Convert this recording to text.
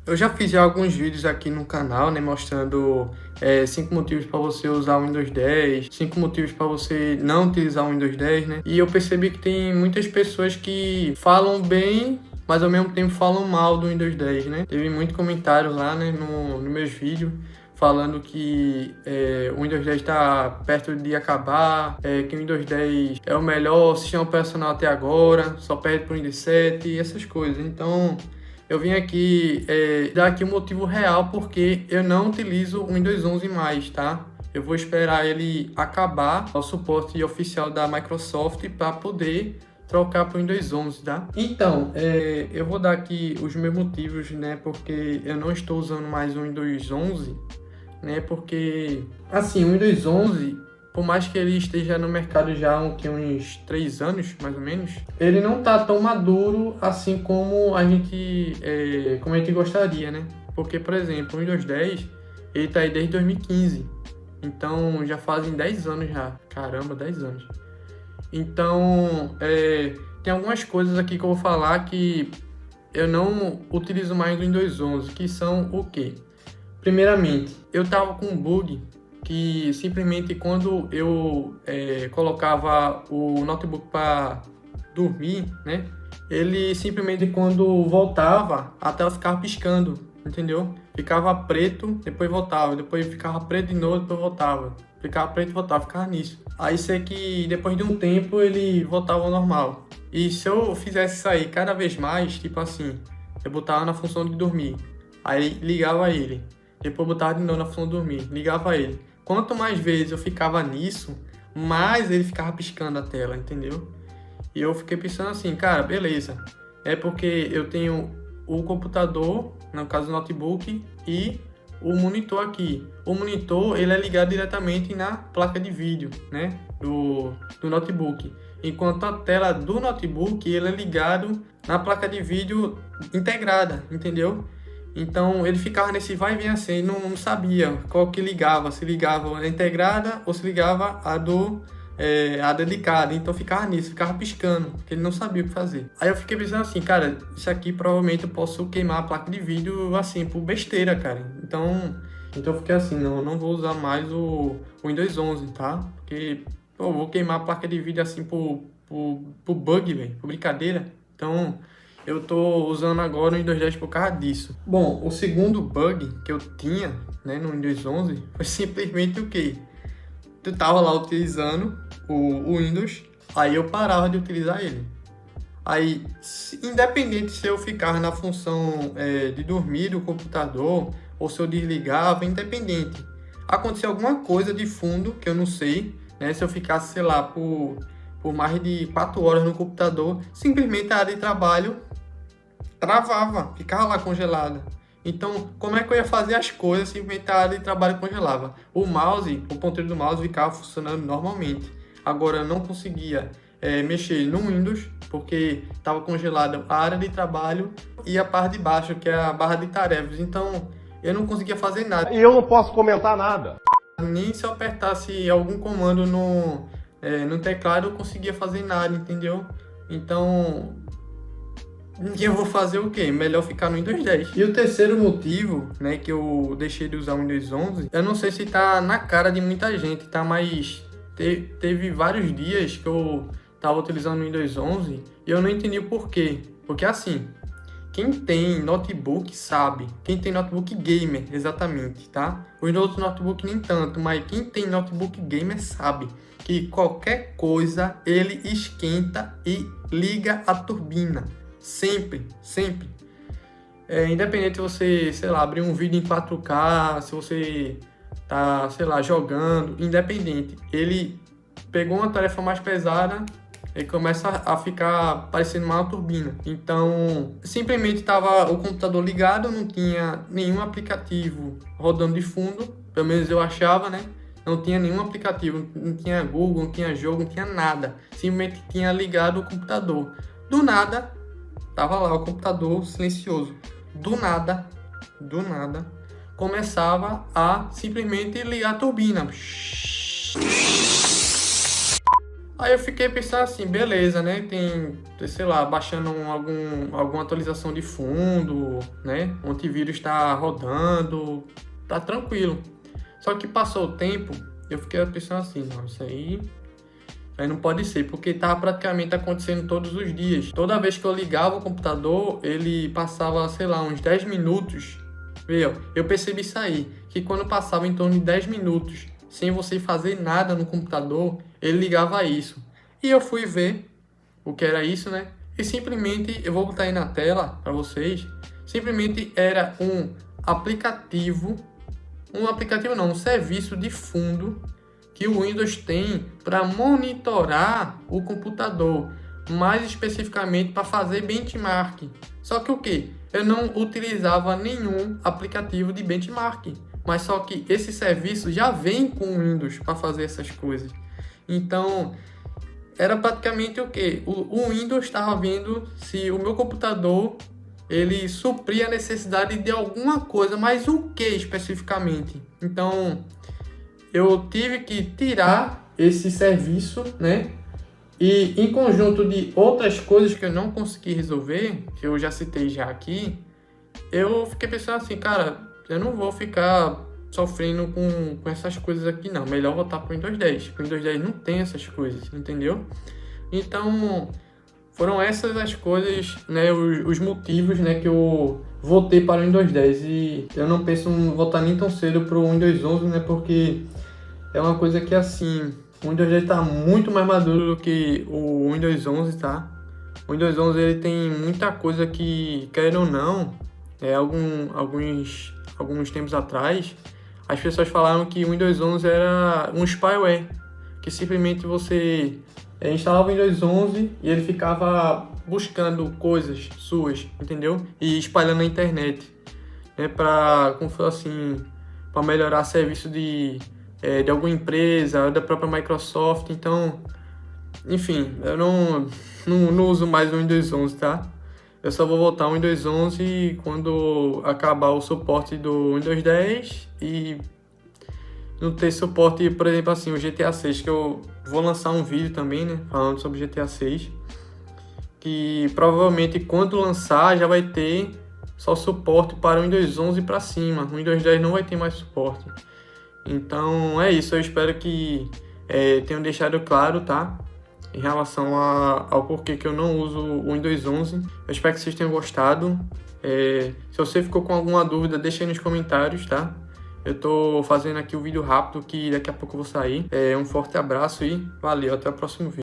Eu já fiz alguns vídeos aqui no canal, né, mostrando 5 motivos para você usar o Windows 10, 5 motivos para você não utilizar o Windows 10, né? E eu percebi que tem muitas pessoas que falam bem, mas ao mesmo tempo falam mal do Windows 10, né? Teve muito comentário lá, né, no meus vídeos, falando que o Windows 10 está perto de acabar, que o Windows 10 é o melhor sistema operacional até agora, só perde para o Windows 7 e essas coisas. Então, eu vim aqui dar aqui o motivo real porque eu não utilizo o Windows 11 mais, tá? Eu vou esperar ele acabar o suporte oficial da Microsoft para poder trocar para o Windows 11, tá? Então, eu vou dar aqui os meus motivos, né? Porque eu não estou usando mais o Windows 11, né? Porque, assim, o Windows 11, por mais que ele esteja no mercado já há uns 3 anos, mais ou menos, ele não tá tão maduro assim como a gente gostaria, né? Porque, por exemplo, o Windows 10, ele tá aí desde 2015. Então, já fazem 10 anos já. Caramba, 10 anos. Então, tem algumas coisas aqui que eu vou falar que eu não utilizo mais o Windows 11, que são o quê? Primeiramente, eu tava com um bug que simplesmente quando eu colocava o notebook para dormir, né? Ele simplesmente quando voltava, a tela ficava piscando, entendeu? Ficava preto, depois voltava, depois ficava preto de novo, depois voltava. Ficava preto e voltava, ficava nisso. Aí sei que depois de um tempo ele voltava ao normal. E se eu fizesse isso aí cada vez mais, tipo assim, eu botava na função de dormir, aí ligava ele, depois botava de novo na função de dormir, ligava ele. Quanto mais vezes eu ficava nisso, mais ele ficava piscando a tela, entendeu? E eu fiquei pensando assim, cara, beleza. É porque eu tenho o computador, no caso o notebook, e o monitor aqui. O monitor, ele é ligado diretamente na placa de vídeo, né? Do notebook. Enquanto a tela do notebook, ele é ligado na placa de vídeo integrada, entendeu? Então ele ficava nesse vai e vem assim, não sabia qual que ligava, se ligava a integrada ou se ligava a dedicada. Então ficava nisso, ficava piscando, porque ele não sabia o que fazer. Aí eu fiquei pensando assim, cara, isso aqui provavelmente eu posso queimar a placa de vídeo assim, por besteira, cara. Então eu fiquei assim, não vou usar mais o Windows 11, tá? Porque eu vou queimar a placa de vídeo assim por bug, velho, por brincadeira. Então eu tô usando agora o Windows 10 por causa disso. Bom, o segundo bug que eu tinha, né, no Windows 11 foi simplesmente o quê? Eu tava lá utilizando o Windows, aí eu parava de utilizar ele. Aí, independente se eu ficar na função de dormir do computador ou se eu desligava, independente. Aconteceu alguma coisa de fundo que eu não sei, né? Se eu ficasse, sei lá, por mais de 4 horas no computador, simplesmente a área de trabalho travava, ficava lá congelada. Então, como é que eu ia fazer as coisas se a área de trabalho congelava? O mouse, o ponteiro do mouse ficava funcionando normalmente. Agora, eu não conseguia mexer no Windows, porque estava congelada a área de trabalho e a parte de baixo, que é a barra de tarefas. Então, eu não conseguia fazer nada. E eu não posso comentar nada. Nem se eu apertasse algum comando no teclado, eu conseguia fazer nada, entendeu? Então, eu vou fazer o quê? Melhor ficar no Windows 10. E o terceiro motivo, né, que eu deixei de usar o Windows 11, eu não sei se tá na cara de muita gente, tá? Mas teve vários dias que eu tava utilizando o Windows 11 e eu não entendi o porquê. Porque assim, quem tem notebook sabe, quem tem notebook gamer, exatamente, tá? Os outros notebook nem tanto, mas quem tem notebook gamer sabe que qualquer coisa ele esquenta e liga a turbina. Sempre, sempre. Independente se você, sei lá, abrir um vídeo em 4K, se você tá, sei lá, jogando, independente. Ele pegou uma tarefa mais pesada e começa a ficar parecendo uma turbina. Então, simplesmente estava o computador ligado, não tinha nenhum aplicativo rodando de fundo, pelo menos eu achava, né? Não tinha nenhum aplicativo, não tinha Google, não tinha jogo, não tinha nada. Simplesmente tinha ligado o computador. Do nada, tava lá o computador silencioso. Do nada, começava a simplesmente ligar a turbina. Aí eu fiquei pensando assim, beleza, né? Tem, sei lá, baixando alguma atualização de fundo, né? O antivírus está rodando, tá tranquilo. Só que passou o tempo, eu fiquei pensando assim, não, isso aí não pode ser, porque tá praticamente acontecendo todos os dias. Toda vez que eu ligava o computador, ele passava, sei lá, uns 10 minutos. Eu percebi isso aí, que quando passava em torno de 10 minutos, sem você fazer nada no computador, ele ligava isso. E eu fui ver o que era isso, né? E simplesmente, eu vou botar aí na tela para vocês, simplesmente era um aplicativo não, um serviço de fundo que o Windows tem para monitorar o computador, mais especificamente para fazer benchmark. Só que o que? Eu não utilizava nenhum aplicativo de benchmark, mas só que esse serviço já vem com o Windows para fazer essas coisas. Então, era praticamente o que? O Windows estava vendo se o meu computador ele supria a necessidade de alguma coisa, mas o que especificamente? Então, eu tive que tirar esse serviço, né? E em conjunto de outras coisas que eu não consegui resolver, que eu já citei já aqui, eu fiquei pensando assim, cara, eu não vou ficar sofrendo com essas coisas aqui não. Melhor voltar para o Windows 10. O Windows 10 não tem essas coisas, entendeu? Então, foram essas as coisas, né, os motivos, né, que eu voltei para o Windows 10. E eu não penso em voltar nem tão cedo para o Windows 11, né, porque é uma coisa que, assim, o Windows 10 está muito mais maduro do que o Windows 11, tá? O Windows 11 ele tem muita coisa que, querendo ou não, alguns tempos atrás, as pessoas falaram que o Windows 11 era um spyware, que simplesmente você instalava o Windows 11 e ele ficava buscando coisas suas, entendeu? E espalhando na internet, né? Como foi assim, para melhorar serviço de alguma empresa, da própria Microsoft. Então, enfim, eu não uso mais o Windows 11, tá? Eu só vou voltar ao Windows 11 quando acabar o suporte do Windows 10 e não ter suporte, por exemplo, assim, o GTA 6, que eu vou lançar um vídeo também, né, falando sobre GTA 6, que provavelmente quando lançar já vai ter só suporte para o Windows 11 para cima. O Windows 10 não vai ter mais suporte. Então é isso, eu espero que tenham deixado claro, tá? Em relação ao porquê que eu não uso o Windows 11. Eu espero que vocês tenham gostado. Se você ficou com alguma dúvida, deixa aí nos comentários, tá? Eu tô fazendo aqui o vídeo rápido que daqui a pouco eu vou sair. Um forte abraço e valeu, até o próximo vídeo.